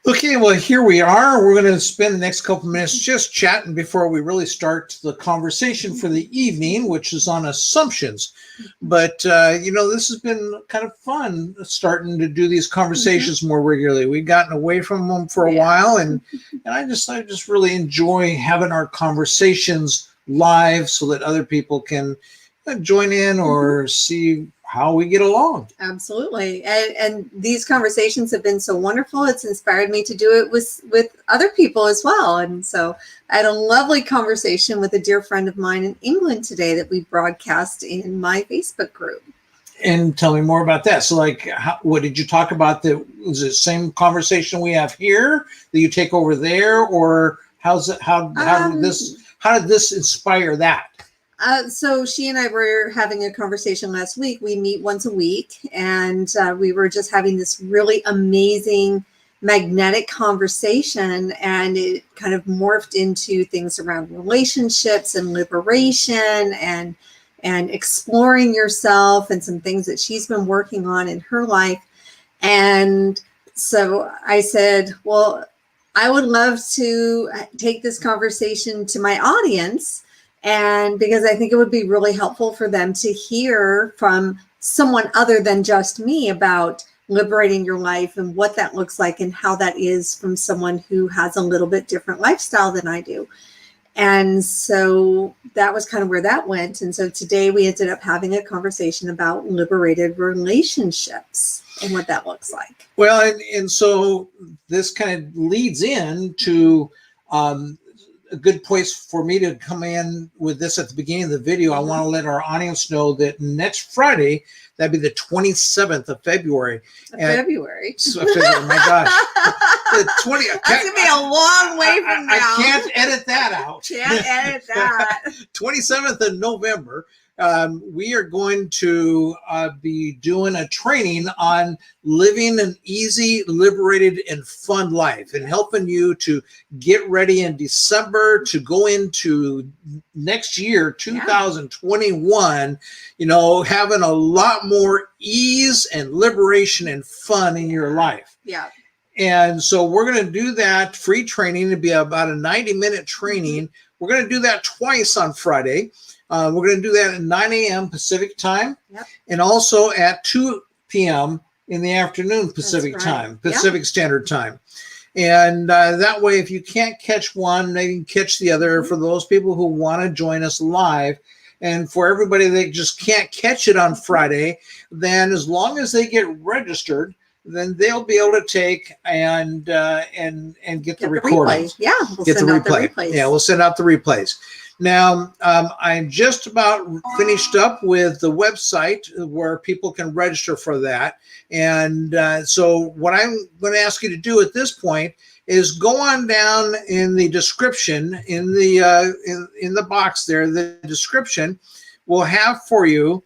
Okay, well, here we are. We're going to spend the next couple minutes just chatting before we really start the conversation for the evening, which is on assumptions. But, this has been kind of fun starting to do these conversations more regularly. We've gotten away from them for a while, and I just really enjoy having our conversations live so that other people can join in or see how we get along. Absolutely. And these conversations have been so wonderful. It's inspired me to do it with other people as well. And so I had a lovely conversation with a dear friend of mine in England today that we broadcast in my Facebook group. And tell me more about that. So, what did you talk about? Was it the same conversation we have here that you take over there, or how did this inspire that? So she and I were having a conversation last week. We meet once a week, and we were just having this really amazing, magnetic conversation, and it kind of morphed into things around relationships and liberation and exploring yourself and some things that she's been working on in her life. And so I said, well, I would love to take this conversation to my audience. And because I think it would be really helpful for them to hear from someone other than just me about liberating your life and what that looks like and how that is from someone who has a little bit different lifestyle than I do. And so that was kind of where that went. And so today we ended up having a conversation about liberated relationships and what that looks like. Well, and so this kind of leads into a good place for me to come in with this at the beginning of the video. I want to let our audience know that next Friday, that'd be the 27th of February. February. My gosh. The 20th. That's going to be a long way from now. I can't edit that out. Can't edit that. 27th of November. We are going to be doing a training on living an easy, liberated, and fun life, and helping you to get ready in December to go into next year, 2021, having a lot more ease and liberation and fun in your life. Yeah. And so we're going to do that free training. It'll be about a 90-minute training. We're going to do that twice on Friday. We're going to do that at 9 a.m. Pacific time, and also at 2 p.m. in the afternoon Pacific time, Pacific Standard Time. And that way, if you can't catch one, they can catch the other for those people who want to join us live. And for everybody that just can't catch it on Friday, then as long as they get registered, then they'll be able to take and get the recording. Yeah, we'll send out the replays. Yeah, we'll send out the replays. Now, I'm just about finished up with the website where people can register for that. And so what I'm going to ask you to do at this point is go on down in the description, in the box there, the description will have for you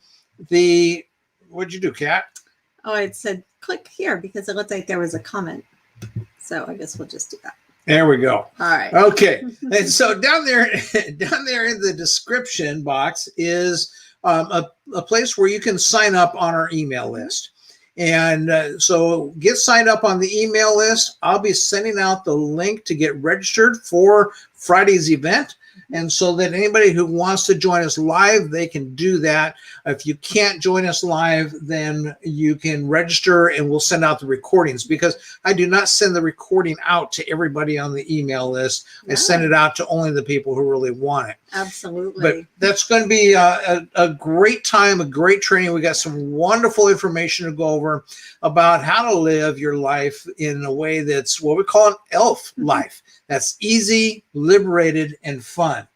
what'd you do, Kat? Oh, it said click here because it looked like there was a comment. So I guess we'll just do that. There we go. All right. Okay. And so down there in the description box is a place where you can sign up on our email list. And so get signed up on the email list. I'll be sending out the link to get registered for Friday's event. And so that anybody who wants to join us live, they can do that. If you can't join us live, then you can register and we'll send out the recordings, because I do not send the recording out to everybody on the email list. I send it out to only the people who really want it. Absolutely. But that's going to be a great time, a great training. We got some wonderful information to go over about how to live your life in a way that's what we call an ELF life. That's easy, liberated, and fun.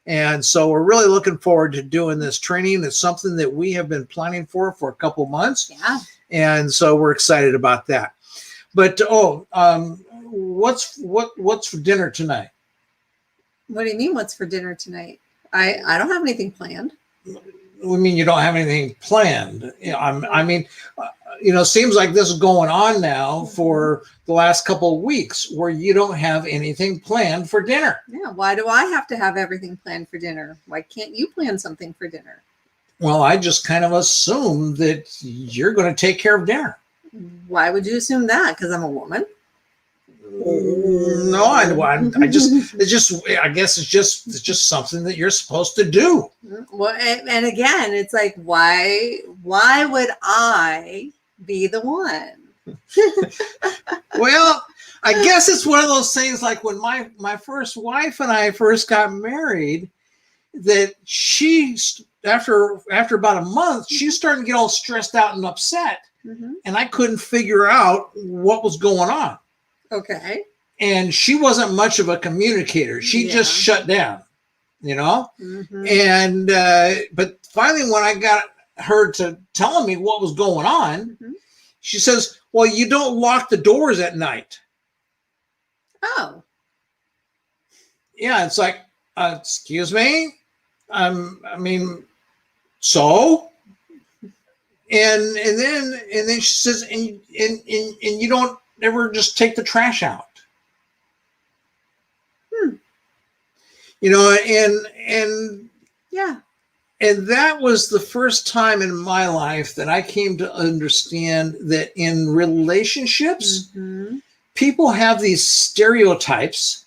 And so we're really looking forward to doing this training. It's something that we have been planning for a couple months. Yeah. And so we're excited about that. But, what's for dinner tonight? What do you mean, what's for dinner tonight? I don't have anything planned. We mean you don't have anything planned. Seems like this is going on now for the last couple of weeks where you don't have anything planned for dinner. Yeah. Why do I have to have everything planned for dinner? Why can't you plan something for dinner? Well, I just kind of assume that you're going to take care of dinner. Why would you assume that? Because I'm a woman? No, I just I guess it's just something that you're supposed to do. Well, and again, it's like, why would I be the one? Well, I guess it's one of those things like when my first wife and I first got married, that she, after about a month, she's starting to get all stressed out and upset. Mm-hmm. And I couldn't figure out what was going on. Okay. And she wasn't much of a communicator. She just shut down, you know? Mm-hmm. And, but finally, when I got her to telling me what was going on, Mm-hmm. she says, well, you don't lock the doors at night. Oh. Yeah, it's like, excuse me? I mean, so? And then she says, and you don't ever just take the trash out. You know, and yeah. And that was the first time in my life that I came to understand that in relationships, Mm-hmm. people have these stereotypes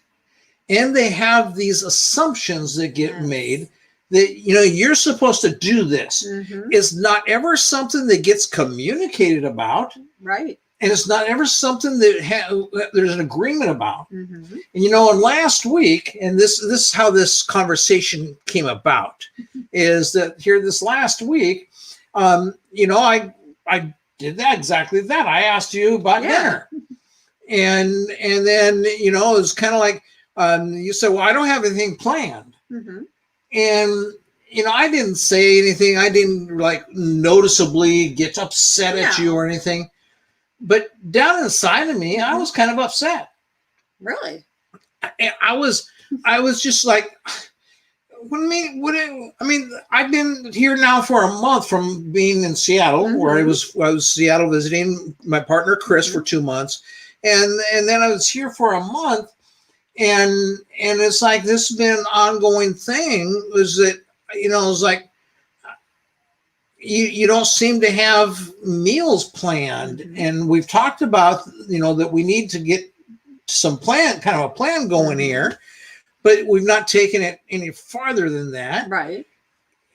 and they have these assumptions that get made that, you know, you're supposed to do this. Mm-hmm. It's not ever something that gets communicated about. Right. And it's not ever something that there's an agreement about. Mm-hmm. And, you know, and last week, and this is how this conversation came about, is that here this last week, you know, I did that exactly that. I asked you about dinner. And then, you know, it was kind of like, you said, well, I don't have anything planned. Mm-hmm. And, you know, I didn't say anything. I didn't like noticeably get upset at you or anything. But down inside of me, I was kind of upset. Really? I was just like, I mean, I've been here now for a month from being in Seattle, Mm-hmm. where I was Seattle visiting my partner Chris for 2 months, and then I was here for a month, and it's like this has been an ongoing thing. Was that, you know, it's like you don't seem to have meals planned, Mm-hmm. and we've talked about, you know, that we need to get some kind of a plan going here, but we've not taken it any farther than that. Right.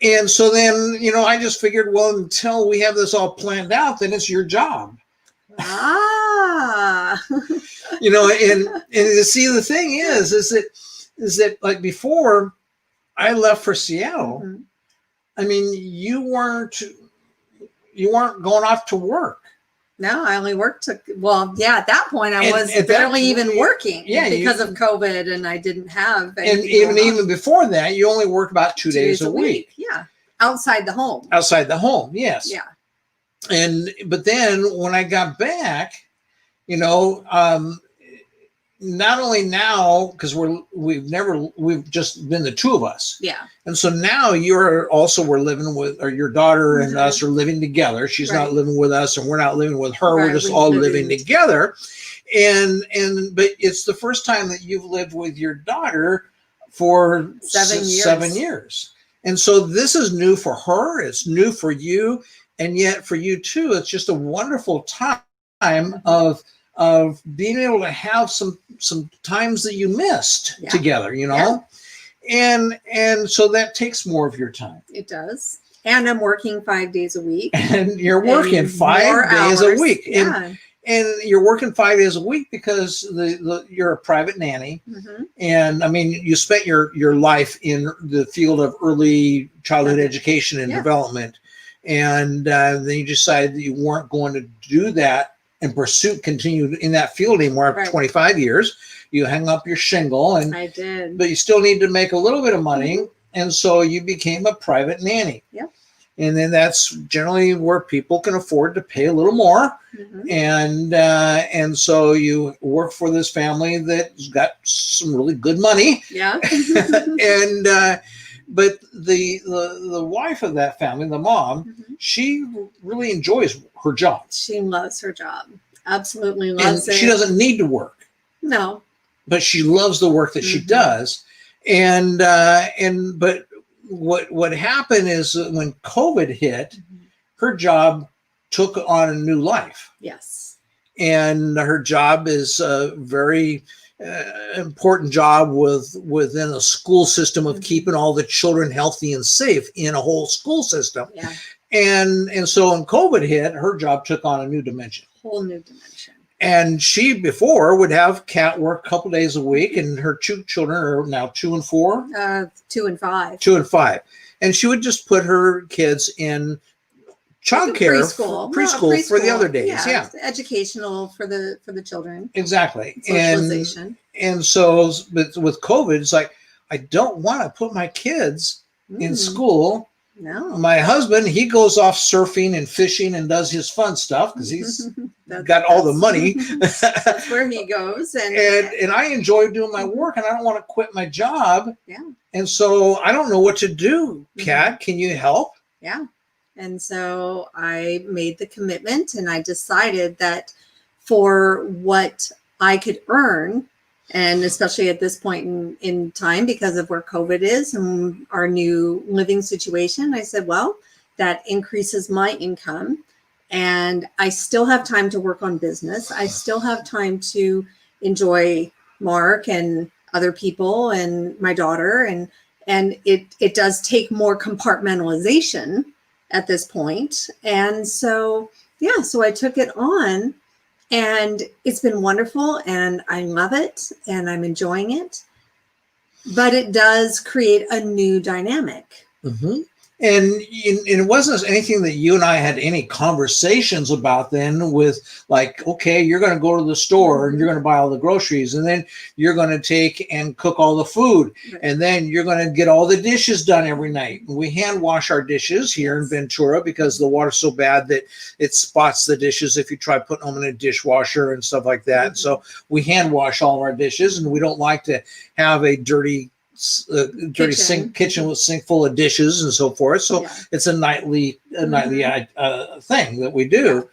And so then, you know, I just figured, well, until we have this all planned out, then it's your job. Ah. You know, and to see, the thing is that like before I left for Seattle, Mm-hmm. I mean, you weren't going off to work. No, I only worked at that point I was barely even working because of COVID, and I didn't have and even before that, you only worked about 2 days a week. Yeah. Outside the home. Outside the home, yes. Yeah. But then when I got back, you know, not only now, because we've just been the two of us. Yeah. And so now we're living with, or your daughter and us are living together. She's not living with us and we're not living with her. We're just all living together. But it's the first time that you've lived with your daughter for 7 years. And so this is new for her. It's new for you. And yet for you too, it's just a wonderful time of being able to have some times that you missed together, you know, and so that takes more of your time. It does. And I'm working 5 days a week. And you're working 5 days a week. Yeah. And you're working 5 days a week because you're a private nanny. Mm-hmm. And I mean, you spent your life in the field of early childhood education and development. And then you decided that you weren't going to do that and continue in that field anymore after 25 years. You hung up your shingle, and I did. But you still need to make a little bit of money. And so you became a private nanny. Yep. And then that's generally where people can afford to pay a little more. Mm-hmm. And so you work for this family that's got some really good money. Yeah. But the wife of that family, the mom, she really enjoys her job. She loves her job. Absolutely loves it. She doesn't need to work. No. But she loves the work that she does. But what happened is when COVID hit, her job took on a new life. Yes. and her job is a very important job within a school system of keeping all the children healthy and safe in a whole school system. Yeah. And so when COVID hit, her job took on a new dimension. Whole new dimension. And she before would have Kat work a couple days a week, and her two children are now 2 and 4. 2 and 5. 2 and 5. And she would just put her kids in childcare, preschool for the other days. Yeah. Educational for the children. Exactly. Socialization. And so with COVID, it's like, I don't want to put my kids in school. No. My husband, he goes off surfing and fishing and does his fun stuff because he's got all the money. That's where he goes. And I enjoy doing my work, and I don't want to quit my job. Yeah. And so I don't know what to do. Kat, can you help? Yeah. And so I made the commitment, and I decided that for what I could earn, and especially at this point in time, because of where COVID is and our new living situation, I said, well, that increases my income, and I still have time to work on business. I still have time to enjoy Mark and other people and my daughter. And it does take more compartmentalization at this point. And so, yeah, so I took it on. And it's been wonderful, and I love it, and I'm enjoying it. But it does create a new dynamic. Mm-hmm. And it wasn't anything that you and I had any conversations about then with, like, okay, you're going to go to the store and you're going to buy all the groceries, and then you're going to take and cook all the food. Right. And then you're going to get all the dishes done every night. We hand wash our dishes here in Ventura because the water's so bad that it spots the dishes if you try putting them in a dishwasher and stuff like that. So we hand wash all of our dishes, and we don't like to have a dirty kitchen with sink full of dishes and so forth. So it's a nightly thing that we do.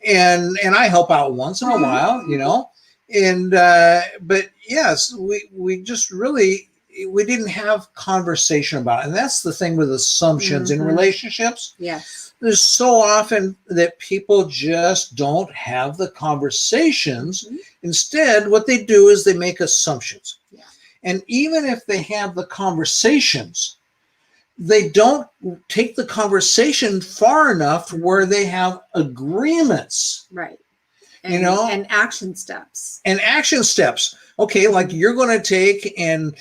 And I help out once in a while, you know, and but yes, we just really, we didn't have conversation about it. And that's the thing with assumptions in relationships. Yes. There's so often that people just don't have the conversations. Instead, what they do is they make assumptions. And even if they have the conversations, they don't take the conversation far enough where they have agreements. Right. And action steps. And action steps. Okay, like you're going to take and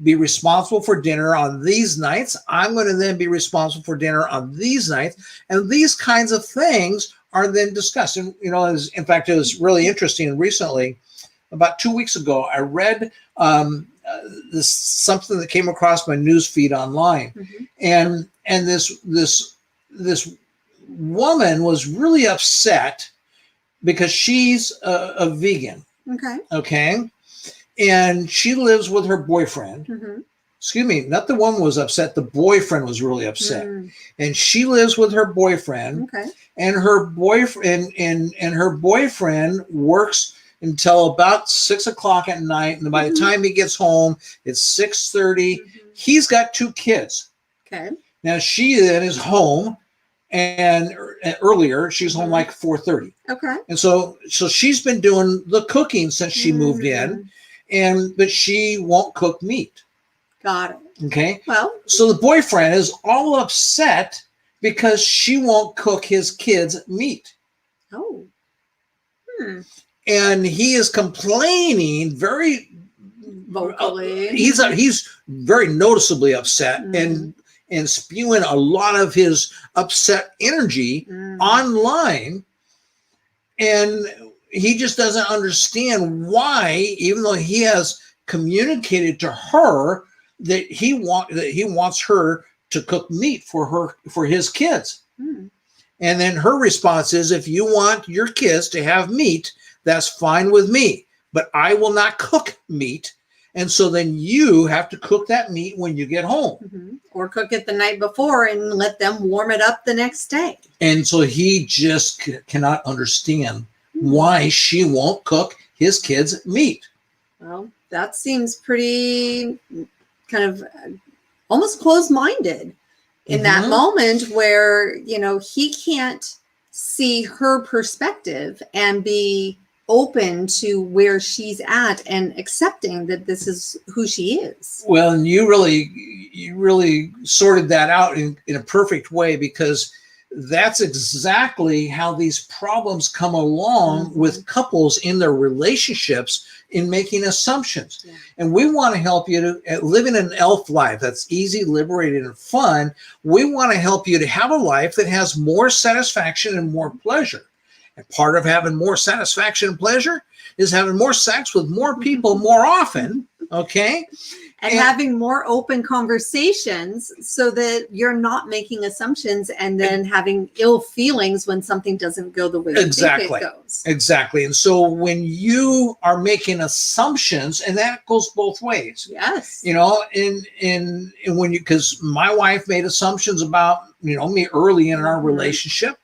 be responsible for dinner on these nights. I'm going to then be responsible for dinner on these nights. And these kinds of things are then discussed. And, in fact, it was really interesting recently. About 2 weeks ago, I read something that came across my news feed online, and this woman was really upset because she's a vegan. Okay, and she lives with her boyfriend. Excuse me, not the woman was upset. The boyfriend was really upset, and she lives with her boyfriend. And her boyfriend and her boyfriend works until about 6 o'clock at night. And by the time he gets home, it's 6:30. He's got 2 kids. Okay. Now she then is home, and earlier she's home like 4:30. Okay. And so she's been doing the cooking since she moved in, but she won't cook meat. Got it. Okay. Well, so the boyfriend is all upset because she won't cook his kids meat. Oh. And he is complaining very vocally. He's very noticeably upset and spewing a lot of his upset energy online. And he just doesn't understand why, even though he has communicated to her that he wants her to cook meat for his kids. And then her response is, if you want your kids to have meat, that's fine with me, but I will not cook meat. And so then you have to cook that meat when you get home. Or cook it the night before and let them warm it up the next day. And so he just cannot understand why she won't cook his kids meat. Well, that seems pretty kind of almost closed-minded in that moment where, he can't see her perspective and be open to where she's at and accepting that this is who she is. Well, and you really sorted that out in a perfect way, because that's exactly how these problems come along with couples in their relationships, in making assumptions. Yeah. And we want to help you to live in an elf life that's easy, liberated, and fun. We want to help you to have a life that has more satisfaction and more pleasure. And part of having more satisfaction and pleasure is having more sex with more people more often, okay? And having more open conversations so that you're not making assumptions and then having ill feelings when something doesn't go the way you think it goes. Exactly. And so when you are making assumptions, and that goes both ways. Yes. You know, and when you, because my wife made assumptions about, me early in our relationship.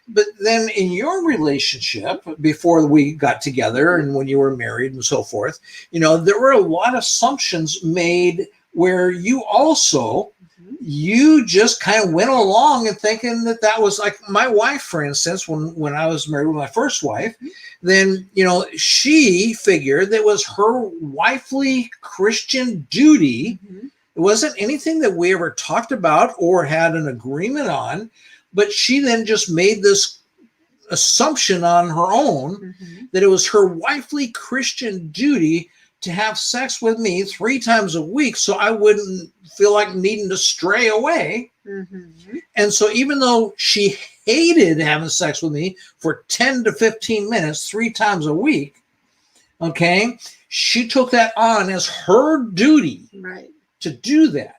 But then in your relationship, before we got together and when you were married and so forth, there were a lot of assumptions made where you also, you just kind of went along and thinking that was like my wife, for instance, when I was married with my first wife, then, she figured that was her wifely Christian duty. It wasn't anything that we ever talked about or had an agreement on. But she then just made this assumption on her own that it was her wifely Christian duty to have sex with me 3 times a week so I wouldn't feel like needing to stray away. And so even though she hated having sex with me for 10 to 15 minutes 3 times a week, okay, she took that on as her duty to do that.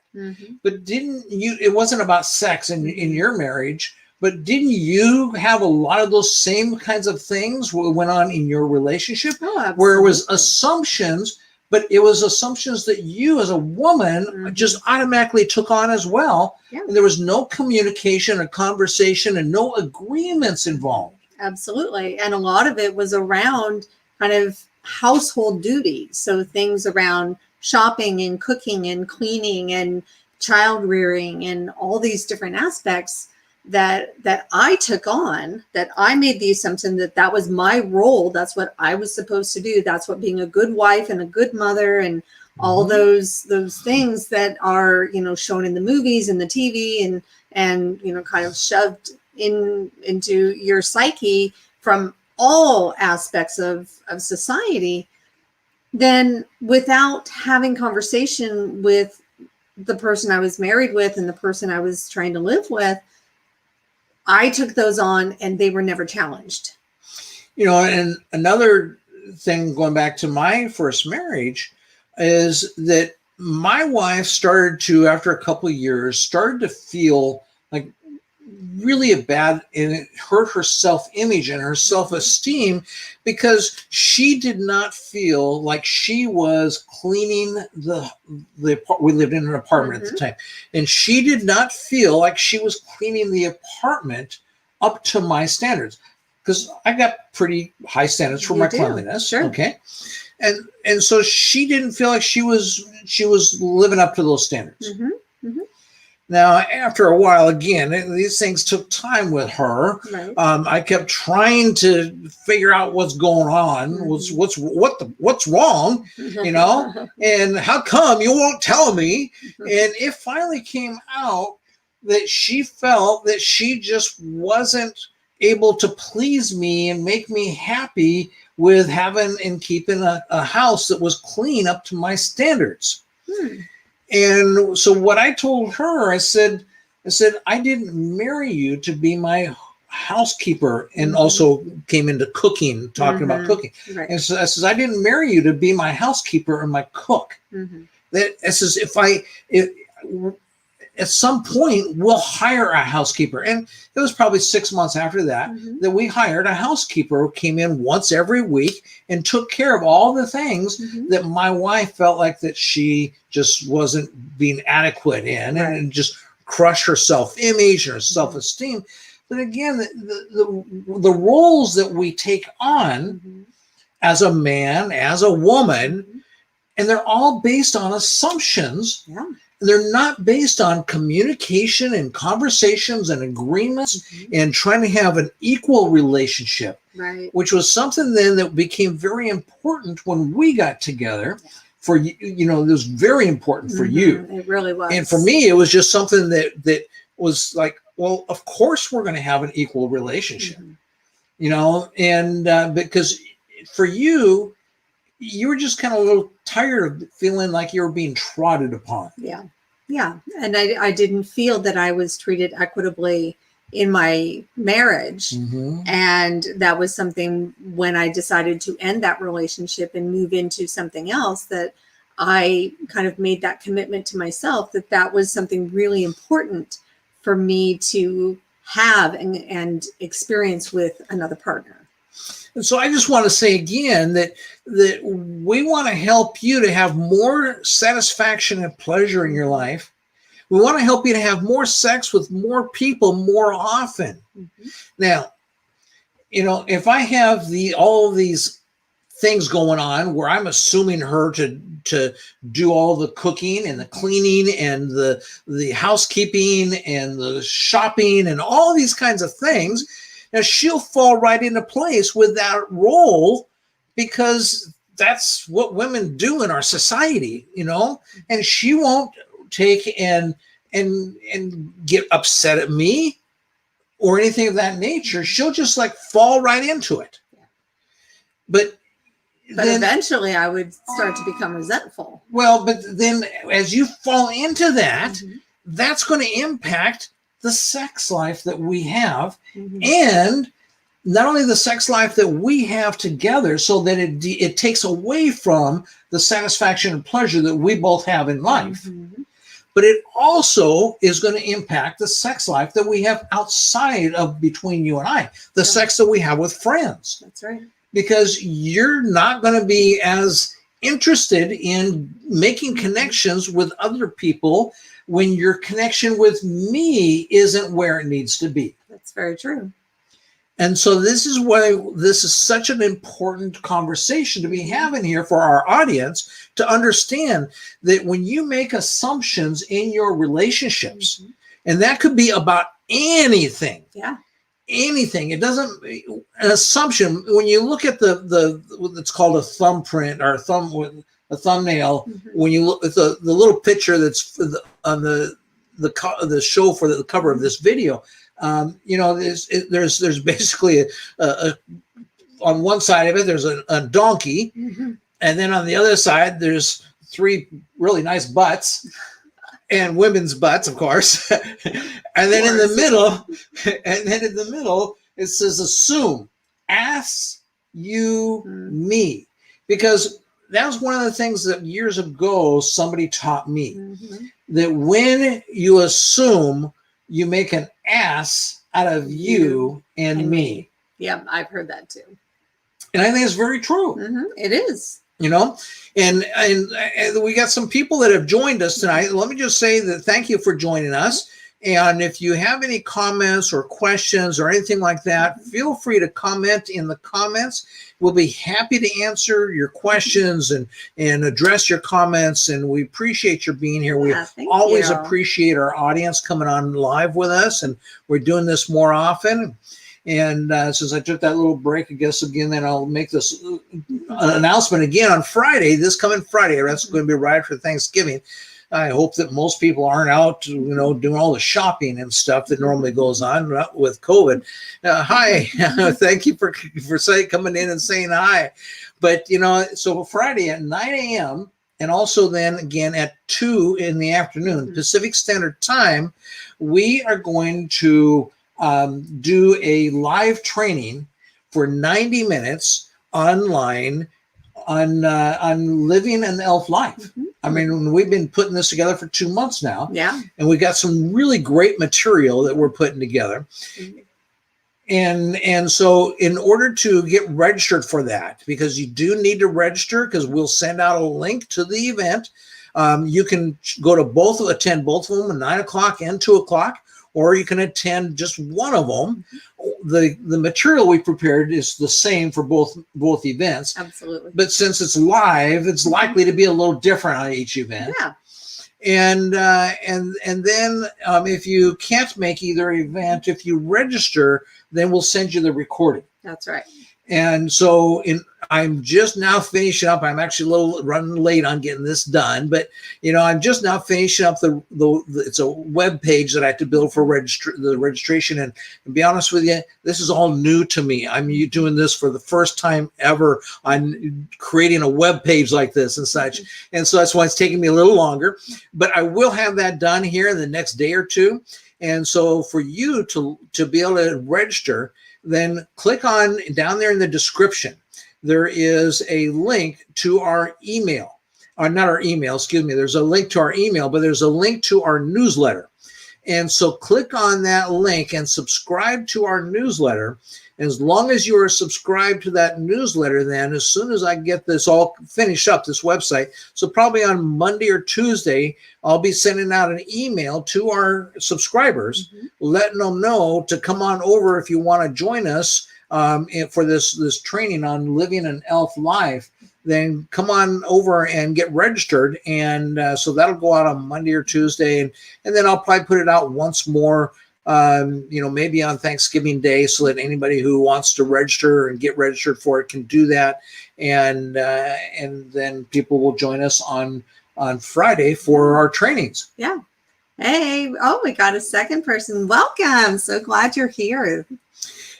But didn't you, it wasn't about sex in your marriage, but didn't you have a lot of those same kinds of things that went on in your relationship? Where it was assumptions, but it was assumptions that you as a woman just automatically took on as well. And there was no communication or conversation and no agreements involved. Absolutely. And a lot of it was around kind of household duties. So things around shopping and cooking and cleaning and child rearing and all these different aspects that I took on, that I made the assumption that was my role. That's what I was supposed to do. That's what being a good wife and a good mother and all those things that are, shown in the movies and the TV and kind of shoved into your psyche from all aspects of society. Then without having conversation with the person I was married with and the person I was trying to live with, I took those on and they were never challenged. And another thing going back to my first marriage is that my wife started to, after a couple of years, started to feel like really bad, and it hurt her self-image and her self-esteem because she did not feel like she was cleaning the we lived in an apartment at the time, and she did not feel like she was cleaning the apartment up to my standards, because I got pretty high standards for my cleanliness. Okay. And so she didn't feel like she was living up to those standards. Now, after a while, again, these things took time with her. I kept trying to figure out what's going on, what's wrong, and how come you won't tell me? And it finally came out that she felt that she just wasn't able to please me and make me happy with having and keeping a house that was clean up to my standards. And so what I told her, I said, I didn't marry you to be my housekeeper, and also came into cooking, talking about cooking. And so I says, I didn't marry you to be my housekeeper or my cook. That I says, at some point we'll hire a housekeeper. And it was probably 6 months after that that we hired a housekeeper who came in once every week and took care of all the things that my wife felt like that she just wasn't being adequate in, and just crushed her self-image and her self-esteem. But again, the roles that we take on as a man, as a woman, and they're all based on assumptions. they're not based on communication and conversations and agreements and trying to have an equal relationship, right? Which was something then that became very important when we got together. For you, it was very important for you. It really was. And for me, it was just something that was like, well, of course we're going to have an equal relationship, and because for you, you were just kind of a little tired of feeling like you were being trodden upon. Yeah. And I didn't feel that I was treated equitably in my marriage. And that was something when I decided to end that relationship and move into something else, that I kind of made that commitment to myself, that was something really important for me to have and experience with another partner. And so I just want to say again that we want to help you to have more satisfaction and pleasure in your life. We want to help you to have more sex with more people more often. Now, if I have all of these things going on where I'm assuming her to do all the cooking and the cleaning and the housekeeping and the shopping and all these kinds of things, now she'll fall right into place with that role, because that's what women do in our society, and she won't take and get upset at me or anything of that nature. She'll just like fall right into it. But then, eventually I would start to become resentful. Well, but then as you fall into that, that's going to impact the sex life that we have, and not only the sex life that we have together, so that it takes away from the satisfaction and pleasure that we both have in life, but it also is going to impact the sex life that we have outside of between you and I, the sex that we have with friends. That's right. Because you're not going to be as interested in making connections with other people when your connection with me isn't where it needs to be. That's very true. And so this is why this is such an important conversation to be having here for our audience, to understand that when you make assumptions in your relationships, and that could be about anything. Anything. It doesn't, an assumption, when you look at it's called a thumbprint or a thumbnail, when you look at the little picture that's on the show for the cover of this video, there's basically on one side of it, there's a donkey, and then on the other side, there's 3 really nice butts. And women's butts, of course. And then in the middle, it says assume, ask you me. Because that was one of the things that years ago somebody taught me, that when you assume, you make an ass out of you and me. Yeah, I've heard that too. And I think it's very true. It is. And we got some people that have joined us tonight. Let me just say that thank you for joining us. And if you have any comments or questions or anything like that, feel free to comment in the comments. We'll be happy to answer your questions and address your comments. And we appreciate your being here. We always appreciate our audience coming on live with us. And we're doing this more often. And since I took that little break, I guess, again, then I'll make this announcement again on Friday, this coming Friday. That's going to be right after Thanksgiving. I hope that most people aren't out, doing all the shopping and stuff that normally goes on with COVID. Hi, thank you for coming in and saying hi. But, so Friday at 9 a.m. and also then again at 2 in the afternoon, Pacific Standard Time, we are going to do a live training for 90 minutes online on living an elf life. I mean, we've been putting this together for 2 months now. And we got some really great material that we're putting together. And so in order to get registered for that, because you do need to register, because we'll send out a link to the event. You can go to attend both of them at 9 o'clock and 2 o'clock. Or you can attend just one of them. The material we prepared is the same for both events. Absolutely. But since it's live, it's likely to be a little different on each event. And then if you can't make either event, if you register, then we'll send you the recording. That's right. And so I'm just now finishing up. I'm actually a little running late on getting this done, but I'm just now finishing up the it's a web page that I have to build for the registration. And to be honest with you, this is all new to me. I'm doing this for the first time ever on creating a web page like this and such. And so that's why it's taking me a little longer, but I will have that done here in the next day or two. And so for you to be able to register, then click on down there in the description. There is a link to our email, or not our email, excuse me. There's a link to our email, but there's a link to our newsletter. And so click on that link and subscribe to our newsletter. As long as you are subscribed to that newsletter, then as soon as I get this all finished up, this website, so probably on Monday or Tuesday, I'll be sending out an email to our subscribers, letting them know to come on over if you want to join us for this training on living an elf life. Then come on over and get registered. And so that'll go out on Monday or Tuesday. And then I'll probably put it out once more, maybe on Thanksgiving Day, so that anybody who wants to register and get registered for it can do that. And then people will join us on Friday for our trainings. Yeah. Hey, we got a second person. Welcome. So glad you're here.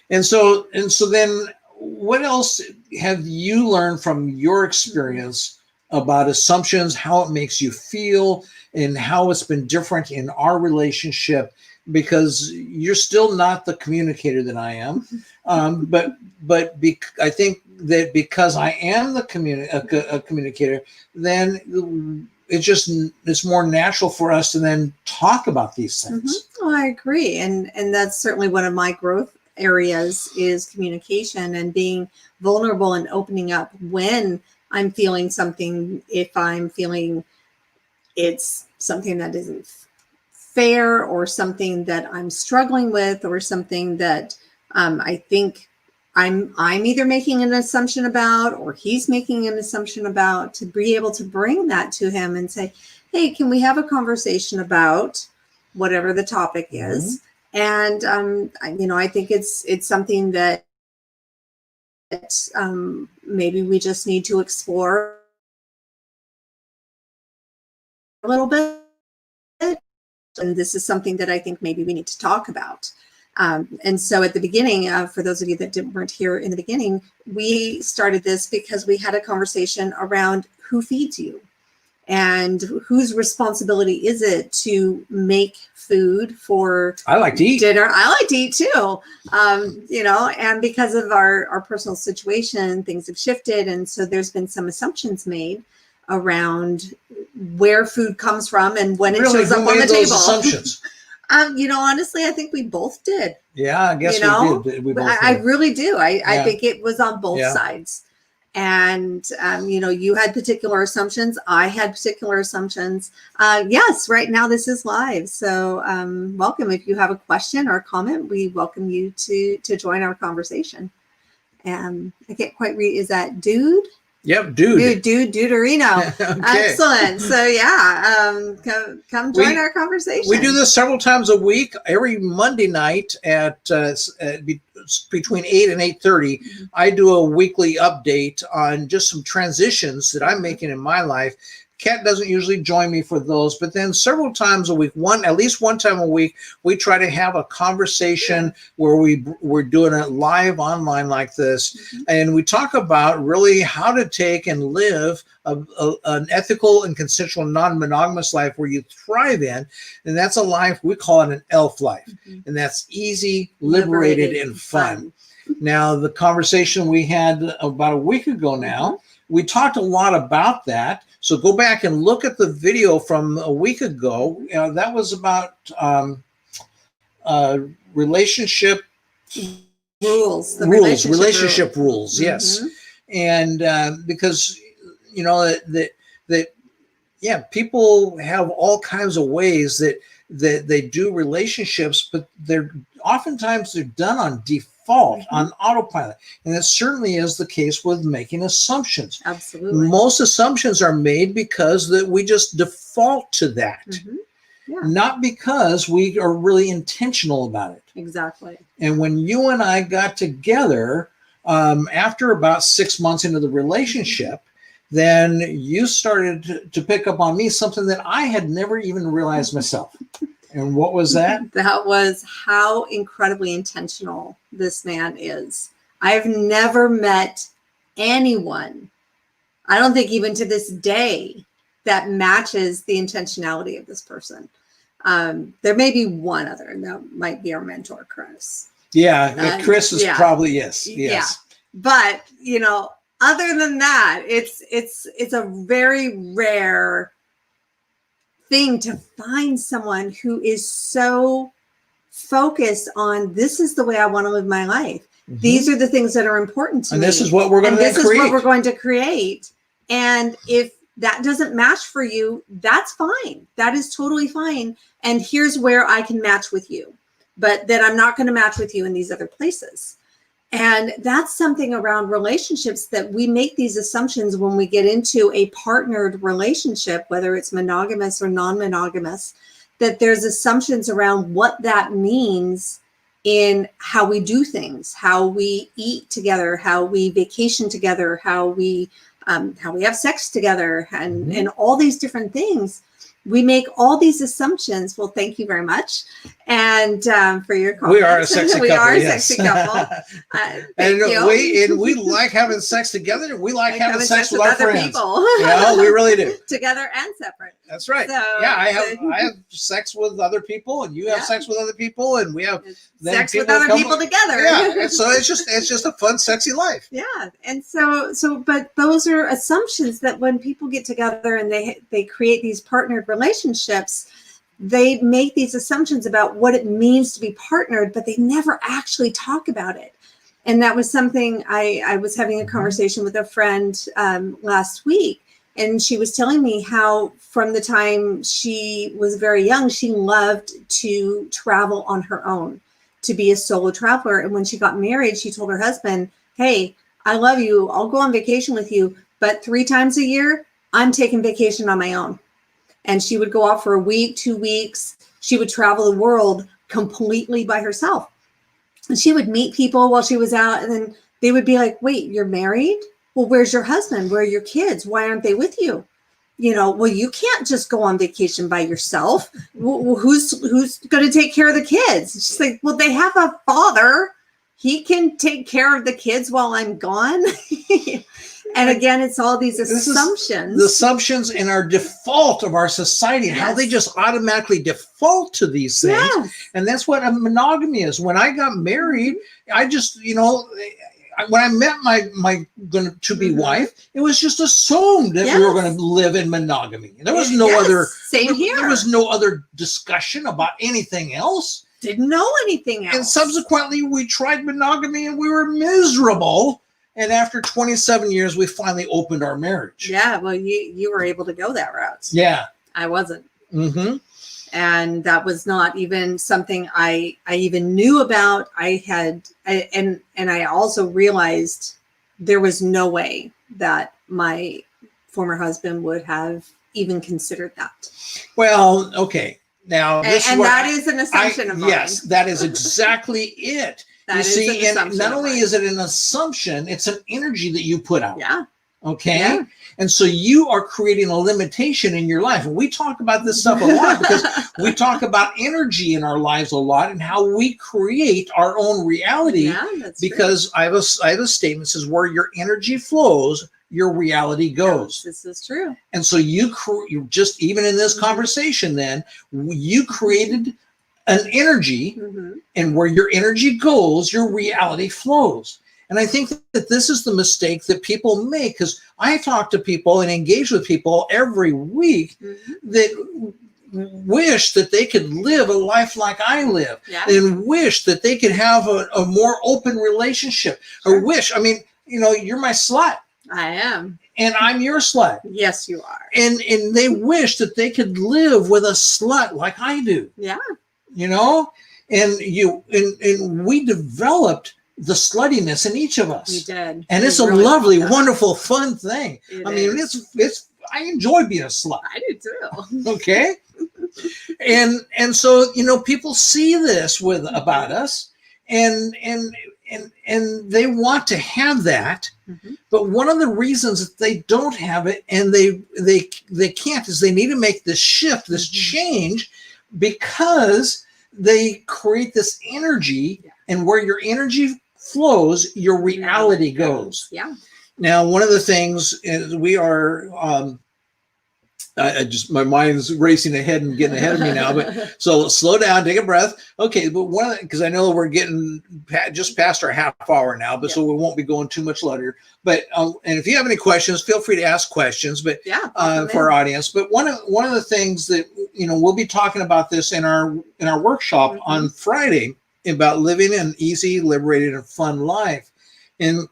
And so then what else have you learned from your experience about assumptions, how it makes you feel, and how it's been different in our relationship? Because you're still not the communicator that I am. But I think that because I am the communicator, then it's more natural for us to then talk about these things. Well, I agree. And that's certainly one of my growth areas is communication and being vulnerable and opening up when I'm feeling something, if I'm feeling it's something that isn't fair or something that I'm struggling with or something that I think I'm either making an assumption about or he's making an assumption about, to be able to bring that to him and say, hey, can we have a conversation about whatever the topic is? And, I think it's something that maybe we just need to explore a little bit. And this is something that I think maybe we need to talk about. And so at the beginning, for those of you that weren't here in the beginning, we started this because we had a conversation around who feeds you and whose responsibility is it to make food for I like to eat dinner. I like to eat too, and because of our personal situation, things have shifted. And so there's been some assumptions made around where food comes from and when it shows up on the table. Assumptions? Honestly, I think we both did. Yeah, I guess we did. We both I did. really do. I think it was on both sides. And, you had particular assumptions. I had particular assumptions. Yes, right now this is live. So welcome. If you have a question or a comment, we welcome you to join our conversation. I can't quite read. Is that dude? Yep, Duderino. Okay. Excellent. So come join our conversation. We do this several times a week, every Monday night at between 8 and 8:30. I do a weekly update on just some transitions that I'm making in my life. Kat doesn't usually join me for those, but then several times a week, at least one time a week, we try to have a conversation where we're doing it live online like this. And we talk about really how to take and live an ethical and consensual non-monogamous life where you thrive in. And that's a life, we call it an elf life. And that's easy, liberated and fun. Now, the conversation we had about a week ago now, we talked a lot about that. So go back and look at the video from a week ago. That was about relationship rules. Relationship rules. Yes. And because, people have all kinds of ways that they do relationships, but oftentimes they're done on default, on autopilot. And it certainly is the case with making assumptions. Absolutely. Most assumptions are made because that we just default to that, Yeah. not because we are really intentional about it. Exactly. And when you and I got together, after about 6 months into the relationship, then you started to pick up on me something that I had never even realized myself. And what was that? That was how incredibly intentional this man is. I've never met anyone, I don't think even to this day, that matches the intentionality of this person. There may be one other, and that might be our mentor, Chris. Yeah, Chris is probably, yes. Yeah. But, you know, other than that, it's a very rare thing to find someone who is so focused on, this is the way I want to live my life. These are the things that are important to me. And this is what we're going to create. This is what we're going to create. And if that doesn't match for you, that's fine. That is totally fine. And here's where I can match with you, but then I'm not going to match with you in these other places. And that's something around relationships, that we make these assumptions when we get into a partnered relationship, whether it's monogamous or non-monogamous, that there's assumptions around what that means in how we do things, how we eat together, how we vacation together, how we have sex together, and all these different things. We make all these assumptions. Well, thank you very much, and for your comments. We are a sexy couple. We are a yes. sexy couple. And we like having sex together. And we like having sex with our other friends. people. Yeah, we really do. Together and separate. That's right. So, yeah, I have sex with other people, and you have sex with other people, and we have sex with other people together. Yeah, and so it's just a fun, sexy life. Yeah, and so but those are assumptions that when people get together and they create these partnered relationships, they make these assumptions about what it means to be partnered, but they never actually talk about it. And that was something I was having a conversation with a friend last week. And she was telling me how from the time she was very young, she loved to travel on her own, to be a solo traveler. And when she got married, she told her husband, hey, I love you. I'll go on vacation with you. But 3 times a year, I'm taking vacation on my own. And she would go off for a week, 2 weeks. She would travel the world completely by herself. And she would meet people while she was out. And then they would be like, wait, you're married? Well, where's your husband? Where are your kids? Why aren't they with you? You know, well, you can't just go on vacation by yourself. Well, who's going to take care of the kids? She's like, well, they have a father. He can take care of the kids while I'm gone. And again, it's all these assumptions. The assumptions in our default of our society, how they just automatically default to these things. Yes. And that's what a monogamy is. When I got married, I just, when I met my to-be wife, it was just assumed that we were going to live in monogamy. There was no other. Same here. There was no other discussion about anything else. Didn't know anything else. And subsequently, we tried monogamy and we were miserable. And after 27 years, we finally opened our marriage. Yeah, well, you were able to go that route. Yeah. I wasn't. And that was not even something I even knew about. And I also realized there was no way that my former husband would have even considered that. Well, okay. Now, that is an assumption of mine. Yes, that is exactly it. You see, and not only is it an assumption, it's an energy that you put out. Yeah. Okay. Yeah. And so you are creating a limitation in your life. And we talk about this stuff a lot because we talk about energy in our lives a lot and how we create our own reality. Yeah, that's because true. I have a statement that says where your energy flows, your reality goes. Yes, this is true. And so you just, even in this conversation, then you created an energy, and where your energy goes, your reality flows. And I think that this is the mistake that people make, because I talk to people and engage with people every week that wish that they could live a life like I live, and wish that they could have a more open relationship, or wish, you're my slut. I am. And I'm your slut. Yes, you are. And they wish that they could live with a slut like I do. Yeah. And we developed the sluttiness in each of us. We did. And We it's a really lovely, felt that. wonderful, fun thing. It I mean, is. it's I enjoy being a slut. I do too. Okay. and so, you know, people see this about us, and they want to have that. Mm-hmm. But one of the reasons that they don't have it, and they can't, is they need to make this shift, this change, because they create this energy, and where your energy flows, your reality goes. Yeah. Now, one of the things is we are, I just, my mind's racing ahead and getting ahead of me now, but so slow down, take a breath. Okay, but because I know we're getting just past our half hour now, but so we won't be going too much later. But and if you have any questions, feel free to ask questions. But for our audience. But one of the things that, you know, we'll be talking about this in our workshop on Friday about living an easy, liberated, and fun life, and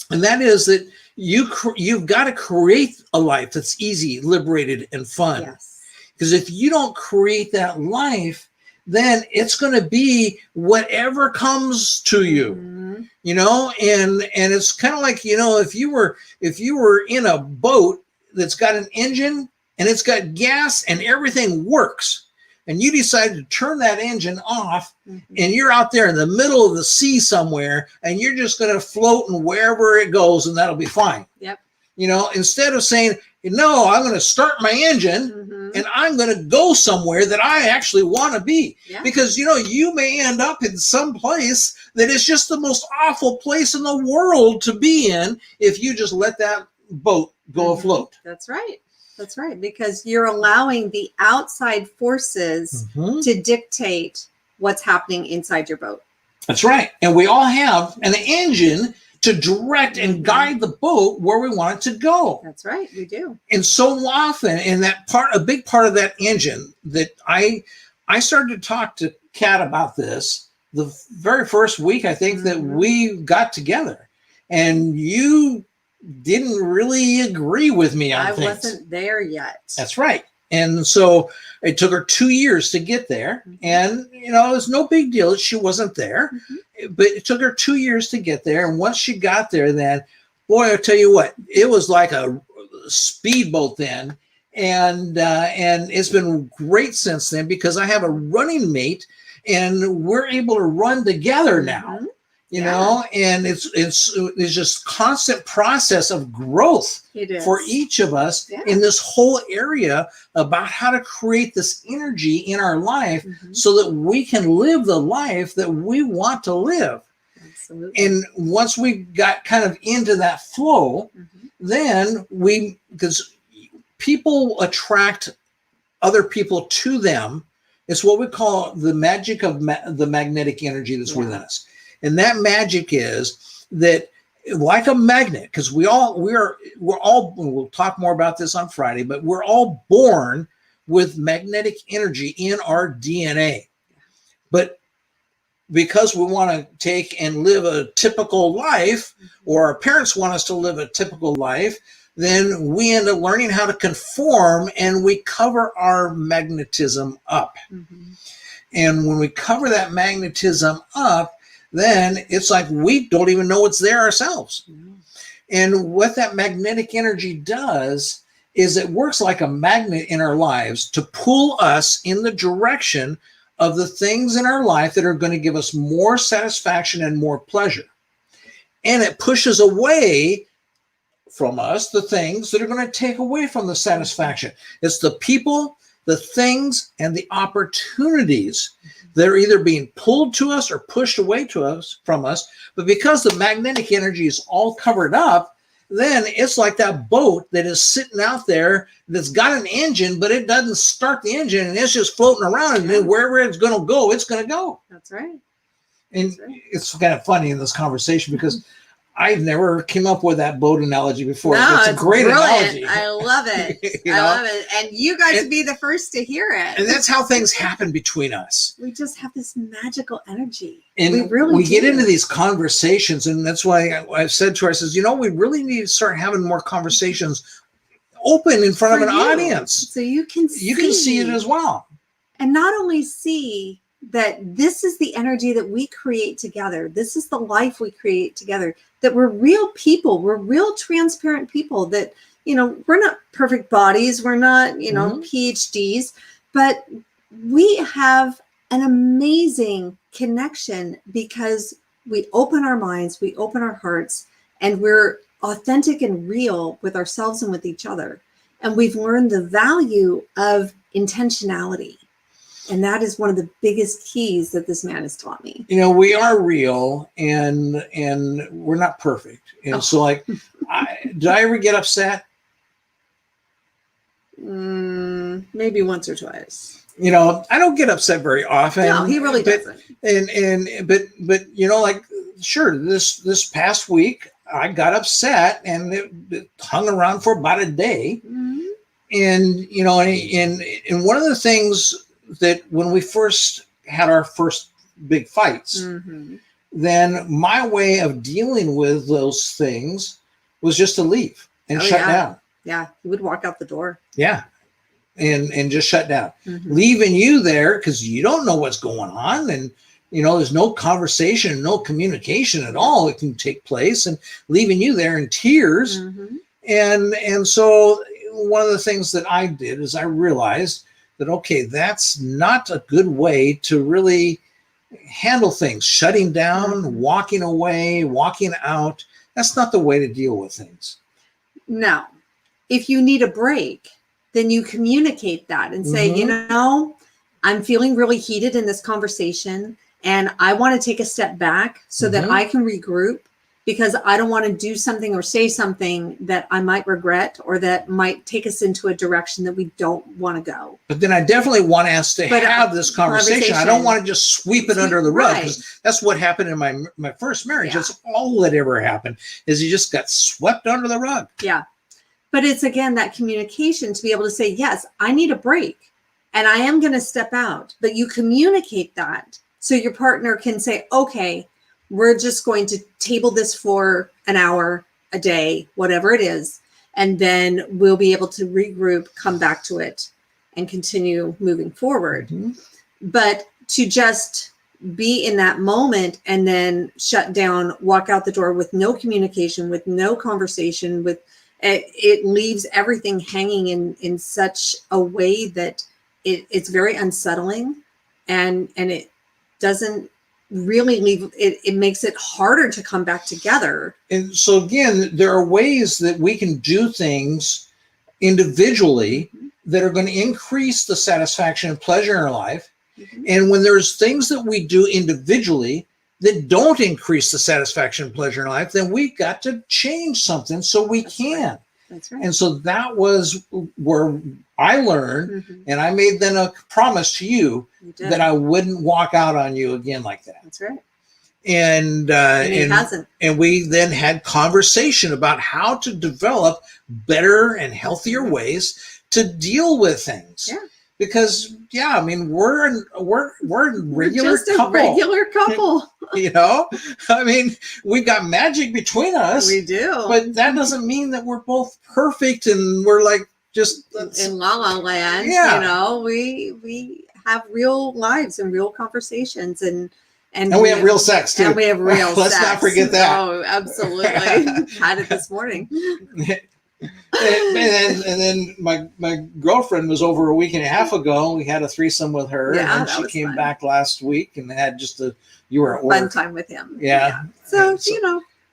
that is that you've got to create a life that's easy, liberated, and fun. Yes. Because if you don't create that life, then it's going to be whatever comes to you, you know, and it's kind of like, you know, if you were in a boat that's got an engine and it's got gas and everything works, and you decide to turn that engine off, and you're out there in the middle of the sea somewhere, and you're just going to float and wherever it goes, and that'll be fine. Yep. You know, instead of saying, no, I'm going to start my engine and I'm going to go somewhere that I actually want to be. Yeah. Because, you know, you may end up in some place that is just the most awful place in the world to be in if you just let that boat go afloat. That's right. That's right. Because you're allowing the outside forces to dictate what's happening inside your boat. That's right. And we all have an engine to direct and guide the boat where we want it to go. That's right. We do. And so often, and a big part of that engine that I started to talk to Kat about this the very first week, I think, that we got together, and you didn't really agree with me on things. I wasn't there yet. That's right. And so it took her 2 years to get there. And, you know, it was no big deal that she wasn't there. But it took her 2 years to get there. And once she got there, then, boy, I tell you what, it was like a speedboat then. And it's been great since then, because I have a running mate and we're able to run together now. You know, and it's just constant process of growth for each of us in this whole area about how to create this energy in our life so that we can live the life that we want to live. Absolutely. And once we got kind of into that flow, then because people attract other people to them, it's what we call the magic of the magnetic energy that's within us. And that magic is that, like a magnet, because we're all, we'll talk more about this on Friday, but we're all born with magnetic energy in our DNA. But because we want to take and live a typical life, or our parents want us to live a typical life, then we end up learning how to conform, and we cover our magnetism up. And when we cover that magnetism up, then it's like we don't even know it's there ourselves. And what that magnetic energy does is it works like a magnet in our lives to pull us in the direction of the things in our life that are going to give us more satisfaction and more pleasure. And it pushes away from us the things that are going to take away from the satisfaction. It's the people, the things, and the opportunities that are either being pulled to us or pushed away from us. But because the magnetic energy is all covered up, then it's like that boat that is sitting out there that's got an engine, but it doesn't start the engine, and it's just floating around, and then wherever it's going to go, it's going to go. That's right. And it's kind of funny in this conversation because I never came up with that boat analogy before. No, it's a great analogy. I love it. I love it. And you guys would be the first to hear it. And that's how things happen between us. We just have this magical energy. And we get into these conversations, and that's why I've said to her, I says, you know, we really need to start having more conversations open in front of an audience. So you can see it as well. And not only see, that this is the energy that we create together. This is the life we create together, that we're real people. We're real transparent people, that, we're not perfect bodies. We're not, PhDs, but we have an amazing connection because we open our minds, we open our hearts, and we're authentic and real with ourselves and with each other. And we've learned the value of intentionality. And that is one of the biggest keys that this man has taught me. We are real and we're not perfect. And so did I ever get upset? Maybe once or twice. I don't get upset very often. No, he really doesn't. But sure, this past week I got upset and it hung around for about a day. Mm-hmm. And one of the things that when we first had our first big fights, mm-hmm. then my way of dealing with those things was just to leave and shut down. Yeah, he would walk out the door. Yeah, and just shut down, mm-hmm. leaving you there because you don't know what's going on, and there's no conversation, no communication at all that can take place, and leaving you there in tears. Mm-hmm. And so one of the things that I did is I realized that, okay, that's not a good way to really handle things. Shutting down, walking away, walking out. That's not the way to deal with things. No. If you need a break, then you communicate that and say, mm-hmm. I'm feeling really heated in this conversation and I want to take a step back so mm-hmm. that I can regroup, because I don't want to do something or say something that I might regret or that might take us into a direction that we don't want to go. But then I definitely want us to have this conversation. I don't want to just sweep it under the rug, because that's what happened in my first marriage. Yeah. That's all that ever happened, is you just got swept under the rug. Yeah. But it's, again, that communication to be able to say, yes, I need a break and I am going to step out. But you communicate that so your partner can say, okay, we're just going to table this for an hour, a day, whatever it is. And then we'll be able to regroup, come back to it, and continue moving forward. Mm-hmm. But to just be in that moment and then shut down, walk out the door with no communication, with no conversation, it leaves everything hanging in such a way that it's very unsettling, and it doesn't really leave it makes it harder to come back together. And so again, there are ways that we can do things individually mm-hmm. that are going to increase the satisfaction and pleasure in our life. Mm-hmm. And when there's things that we do individually that don't increase the satisfaction and pleasure in life, then we got to change something so we can. Right. That's right. And so that was where I learned, mm-hmm. and I made then a promise to you that I wouldn't walk out on you again like that. That's right. And he hasn't. And we then had conversation about how to develop better and healthier ways to deal with things. Yeah. Because I mean, we're a regular just a couple. Regular couple. I mean, we've got magic between us. We do. But that doesn't mean that we're both perfect and we're like just in la la land. Yeah. We have real lives and real conversations and we have real sex too. And we have real sex. Let's not forget that. Oh, absolutely. Had it this morning. And then my girlfriend was over a week and a half ago. We had a threesome with her, and then she came fun. Back last week and had just you were at work. Fun time with him. Yeah. So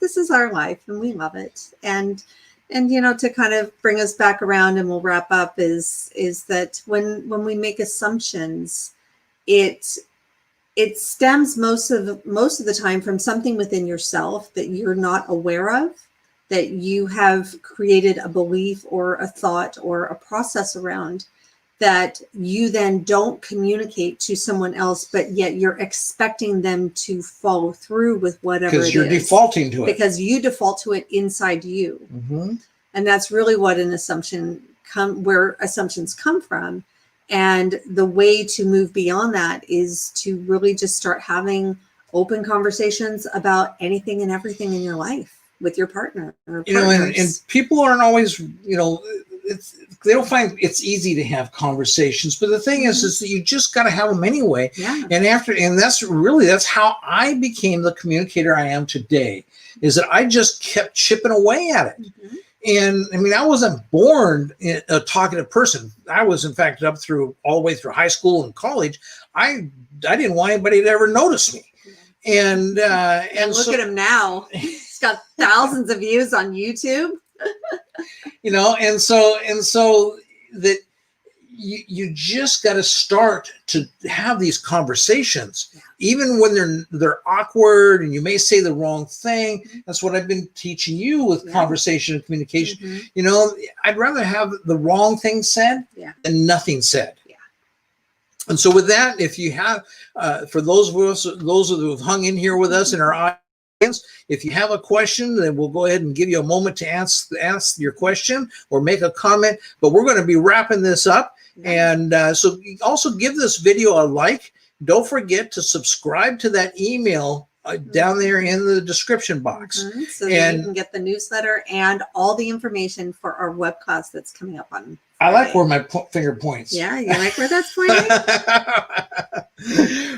this is our life and we love it. And to kind of bring us back around, and we'll wrap up, is that when we make assumptions, it stems most of the time from something within yourself that you're not aware of, that you have created a belief or a thought or a process around, that you then don't communicate to someone else, but yet you're expecting them to follow through with whatever it is. Because you're defaulting to it. Because you default to it inside you. Mm-hmm. And that's really what where assumptions come from. And the way to move beyond that is to really just start having open conversations about anything and everything in your life with your partner or partners. And people aren't always, they don't find it's easy to have conversations. But the thing is that you just got to have them anyway. Yeah. And that's how I became the communicator I am today, is that I just kept chipping away at it. Mm-hmm. And I mean, I wasn't born a talkative person. I was, in fact, all the way through high school and college. I didn't want anybody to ever notice me. And look at him now. He's got thousands of views on YouTube. And so that you just got to start to have these conversations, even when they're awkward and you may say the wrong thing. That's what I've been teaching you with conversation and communication. I'd rather have the wrong thing said than nothing said. And so with that, if you have, for those of you who have hung in here with us in our audience, if you have a question, then we'll go ahead and give you a moment to ask your question or make a comment. But we're going to be wrapping this up. And so also give this video a like. Don't forget to subscribe to that email down there in the description box. So that you can get the newsletter and all the information for our web class that's coming up on Friday. I like where my finger points. Yeah, you like where that's pointing?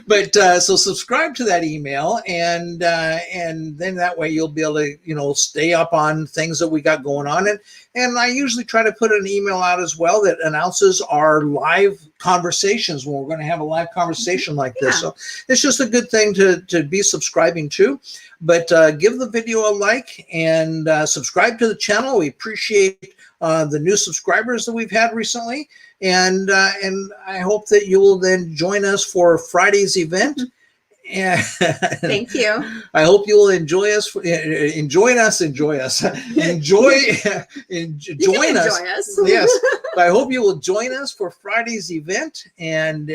But so subscribe to that email, and then that way you'll be able to stay up on things that we got going on. And I usually try to put an email out as well that announces our live conversations when we're going to have a live conversation like this. So it's just a good thing to be subscribing to. But give the video a like and subscribe to the channel. We appreciate the new subscribers that we've had recently, and I hope that you will then join us for Friday's event. And thank you. I hope you will enjoy us. Join us. Yes, I hope you will join us for Friday's event. And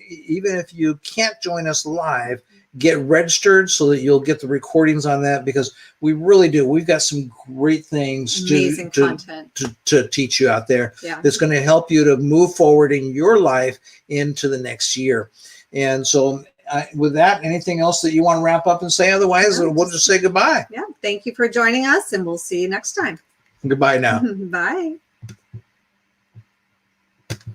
even if you can't join us live, get registered so that you'll get the recordings on that, because we really do. We've got some great things to teach you out there that's going to help you to move forward in your life into the next year. And so with that, anything else that you want to wrap up and say? Otherwise, we'll just say goodbye. Yeah. Thank you for joining us, and we'll see you next time. Goodbye now. Bye.